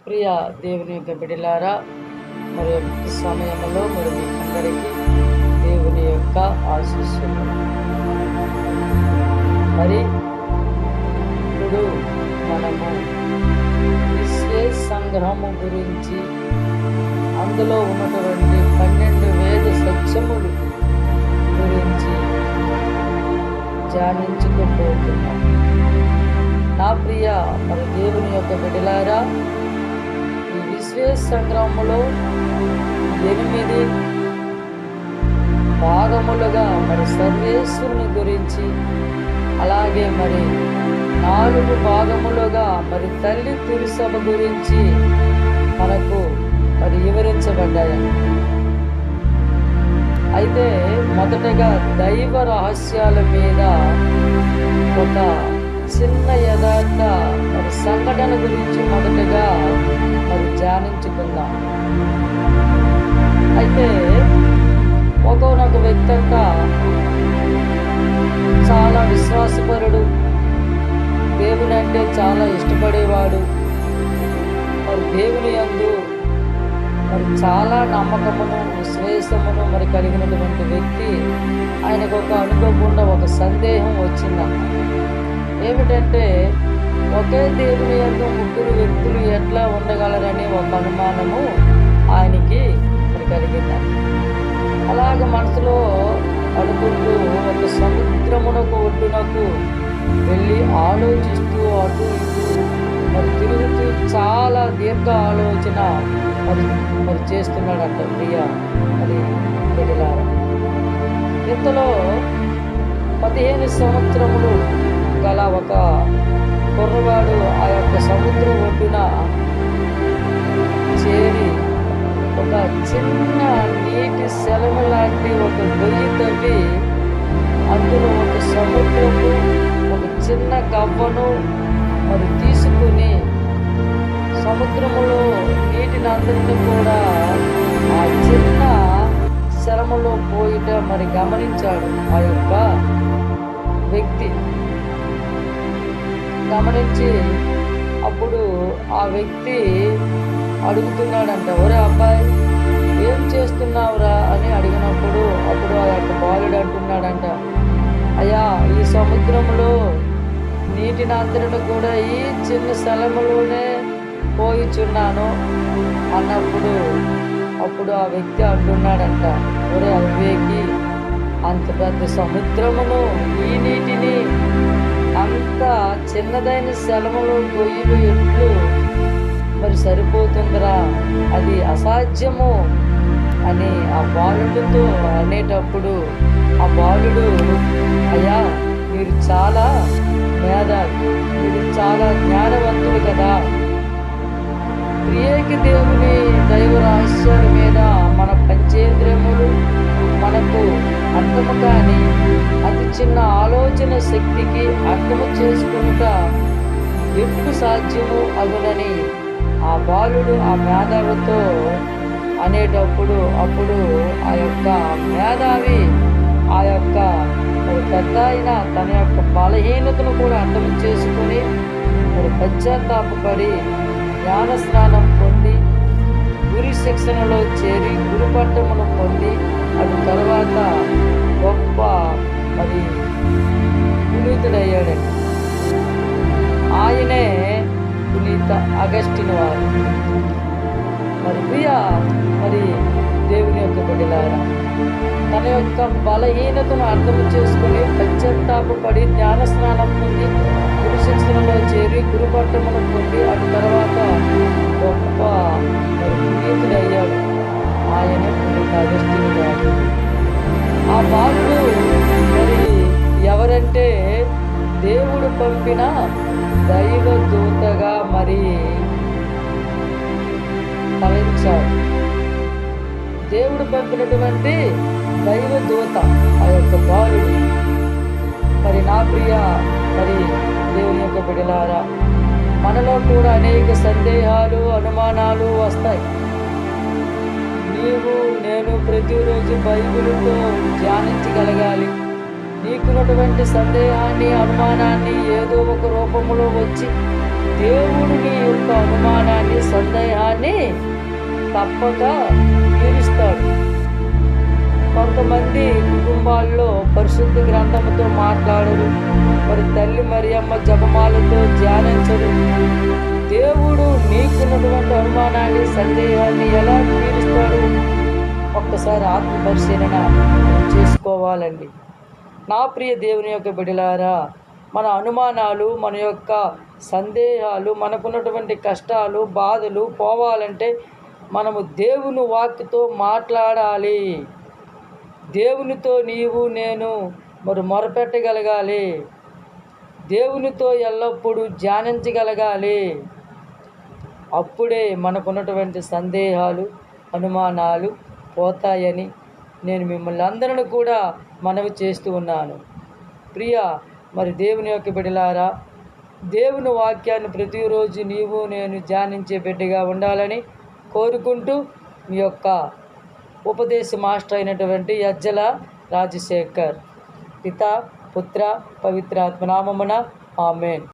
ప్రియ దేవుని యొక్క బిడ్డలారా, మరి యొక్క సమయంలో మరి మీకందరికీ దేవుని యొక్క ఆశీస్సులు. మరి ఇప్పుడు మనము విశ్వేశ సంగ్రహము గురించి, అందులో ఉన్నటువంటి 12 వేద సత్యములు గురించి ధ్యానించుకోబోతున్నాం. నా ప్రియ మరి దేవుని యొక్క బిడ్డలారా, ఈ విశ్వేశ సంగ్రహములో 8 భాగములుగా మరి సర్వేశ్వరుని గురించి, అలాగే మరి 4 భాగములుగా మరి తల్లి తిరుసభ గురించి మనకు మరి వివరించబడ్డాయి. అయితే మొదటగా దైవ రహస్యాల మీద ఒక చిన్న యథార్థ మరి సంఘటన గురించి మొదటగా మరి ధ్యానించుకుందాం. అయితే ఒకనొక వ్యక్తి అంట చాలా విశ్వాసపరుడు, దేవుని అంటే చాలా ఇష్టపడేవాడు, మరి దేవుని యందు మరి చాలా నమ్మకమును విశ్వాసమును మరి కలిగినటువంటి వ్యక్తి, ఆయనకు అనుకోకుండా ఒక సందేహం వచ్చిందన్న. ఏమిటంటే, ఒకే దేవుని యందు 3 వ్యక్తులు ఎట్లా ఉండగలరని ఒక అనుమానము ఆయనకి మరి కలిగిందంట. అలాగ మనసులో అనుకుంటూ ఒక సముద్రమునకు ఒడ్డునకు వెళ్ళి ఆలోచిస్తూ అటు ఇటు మరి తిరుగుతూ చాలా దీర్ఘ ఆలోచన మరి చేస్తున్నాడంట. ప్రియ మరి బిడ్డలారా, ఇంతలో 15 సంవత్సరములు గల ఒక కుర్రవాడు ఆ యొక్క సముద్రం ఒడ్డున చేరి ఒక చిన్న నీటి సెలవు లాంటి ఒక గొయ్యి తవ్వి అందులో ఒక సముద్రము ఒక చిన్న గవ్వను మరి తీసుకుని సముద్రములో నీటిని అందరినీ కూడా ఆ చిన్న శరములో పోయిట మరి గమనించాడు. ఆ యొక్క వ్యక్తి గమనించి అప్పుడు ఆ వ్యక్తి అడుగుతున్నాడంట, ఒరే అబ్బాయి, ఏం చేస్తున్నావురా అని అడిగినప్పుడు అప్పుడు ఆ యొక్క బాలుడు అంటున్నాడంట, అయ్యా, ఈ సముద్రంలో నీటిని అందరిని కూడా ఈ చిన్న స్థలములోనే పోయిచున్నాను అన్నప్పుడు అప్పుడు ఆ వ్యక్తి అంటున్నాడంట, ఒరే అవివేకి, అంత పెద్ద సముద్రమును ఈ నీటిని అంత చిన్నదైన స్థలములో గొయ్యిలు ఎట్లు మరి సరిపోతుందిరా, అది అసాధ్యము అని ఆ బాలుడితో అనేటప్పుడు ఆ బాలుడు, అయ్యా, మీరు చాలా మేధావి, మీరు చాలా జ్ఞానవంతులు కదా, ప్రియేకి దేవుని దైవ రహస్యాల మీద మన పంచేంద్రియములు మనకు అర్థము కాని అతి చిన్న ఆలోచన శక్తికి అర్థము చేసుకునుట ఎప్పుడు సాధ్యము అగునని ఆ బాలుడు ఆ మేధావితో అనేటప్పుడు అప్పుడు ఆ యొక్క మేధావి ఆ యొక్క పెద్ద అయిన తన యొక్క బలహీనతను కూడా అర్థం చేసుకుని మరి పశ్చాత్తాపడి జ్ఞాన స్నానం పొంది గురి శిక్షణలో చేరి గురుపట్టమును పొంది అటు తర్వాత గొప్ప మరి పునీతుడయ్యాడండి. ఆయనే పునీత అగస్టిన్ వారు. మరి ప్రియ మరి దేవుని యొక్క బిడ్డలారా, తన యొక్క బలహీనతను అర్థం చేసుకుని పశ్చాత్తాపడి జ్ఞాన స్నానం పొంది గురు శిక్షణలో చేరి గురుపట్టమును పొంది అటు తర్వాత గొప్ప మరి పునీతుడయ్యాడు. ఆయన పునీత అగస్టిన్ గారు. ఆ బాలుడు మరి ఎవరంటే, దేవుడు పంపిన దైవ దూతగా మరి ఫలించాడు. దేవుడు పంపినటువంటి దైవ దూత ఆ యొక్క బాలుడు. మరి నా ప్రియ మరి దేవుని యొక్క బిడ్డలారా, మనలో కూడా అనేక సందేహాలు అనుమానాలు వస్తాయి. నీవు నేను ప్రతిరోజు బైబిలుతో ధ్యానించగలగాలి. నీకున్నటువంటి సందేహాన్ని అనుమానాన్ని ఏదో ఒక రూపంలో వచ్చి దేవుడు నీ యొక్క అనుమానాన్ని, సందేహాన్ని తప్పక తీరుస్తాడు. కొంతమంది కుటుంబాల్లో పరిశుద్ధ గ్రంథముతో మాట్లాడరు, మరి తల్లి మరియమ్మ జపమాలతో ధ్యానించరు. దేవుడు నీకున్నటువంటి అనుమానాన్ని, సందేహాన్ని ఎలా తీరుస్తాడు? ఒక్కసారి ఆత్మపరిశీలన చేసుకోవాలండి. నా ప్రియ దేవుని యొక్క బిడ్డలారా, మన అనుమానాలు, మన యొక్క సందేహాలు, మనకున్నటువంటి కష్టాలు, బాధలు పోవాలంటే మనము దేవుని వాక్కుతో మాట్లాడాలి. దేవునితో నీవు నేను మరి మొరపెట్టగలగాలి. దేవునితో ఎల్లప్పుడూ ధ్యానించగలగాలి. అప్పుడే మనకున్నటువంటి సందేహాలు, అనుమానాలు పోతాయని నేను మిమ్మల్ని అందరిని కూడా మనవి చేస్తూ ఉన్నాను. ప్రియ మరి దేవుని యొక్క బిడ్డలారా, దేవుని వాక్యాన్ని ప్రతిరోజు నీవు నేను ధ్యానించే బిడ్డగా ఉండాలని కోరుకుంటూ మీ యొక్క ఉపదేశ మాస్టర్ అయినటువంటి యజ్జల రాజశేఖర్. పిత, పుత్ర, పవిత్రాత్మ నామమున ఆమేన్.